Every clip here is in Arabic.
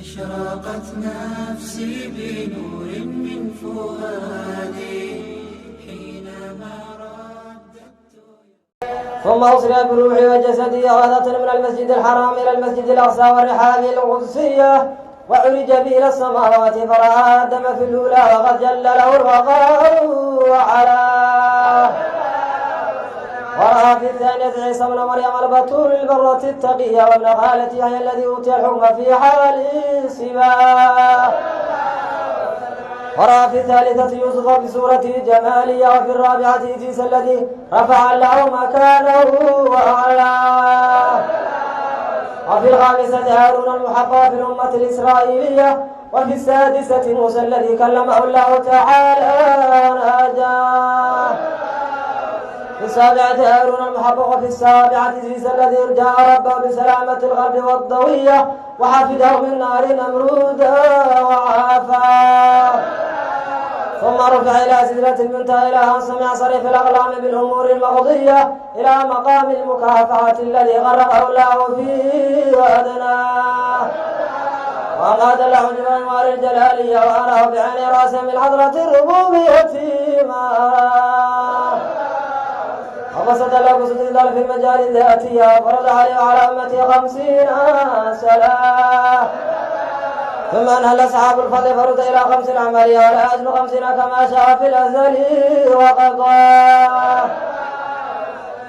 أشرقت نفسي بنور من فؤادي حينما رددت. ثم أسري بروحي وجسدي غادة من المسجد الحرام إلى المسجد الأقصى والرحاب القدسية، وعرج بي إلى السماوات فرأى آدم في الأولى وقد جل له الوقار وعلاه، ورأى في الثانية عيسى ابن مريم البتول البرة التقية وابن خالته هي الذي أوتي الحكم في حال سباه، ورأى في الثالثة يوسف بصورته جمالية، وفي الرابعة إدريس الذي رفع الله مكانه وأعلاه، وفي الخامسة هارون المحقق في الأمة الإسرائيلية، وفي السادسة موسى الذي كلمه الله تعالى ناجاه، في السابعة هارون المحقق، في السابعة إدريس الذي رجاء ربه بسلامة القلب والضوية وحفظه من نار نمرود وعافاه، ثم رفع إلى سدرة المنتهى إلى أن سمع صريف الأقلام بالأمور المقضية إلى مقام المكافأة الذي غرقه الله فيه وأدناه، وقاد له جمال الجلالية وأراه بعين رأسه من حضرة الربوبية ما أراه، وبسط له بسط الله في المجال الذاتية، وفرض عليه وعلى أمته 50 سنة، ثم أنهل أصحاب الفضل فرد إلى 50 عملية ولا أجل 50 كما شاء في الأزل وقضاه.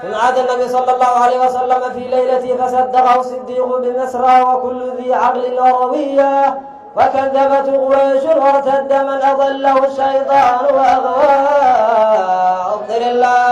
ثم عاد النبي صلى الله عليه وسلم في ليلته فصدقه الصديق بمسرى وكل ذي عقل وروية، وكذبته قريش وارتد من أضله الشيطان وأغواه. اغفر اللهم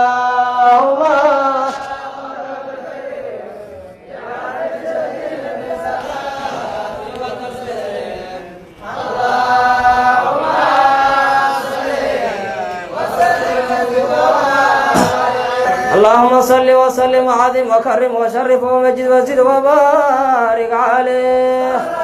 اللهم صل وسلم وعظم وكرم وشرف ومجد وزد وبارك عليه.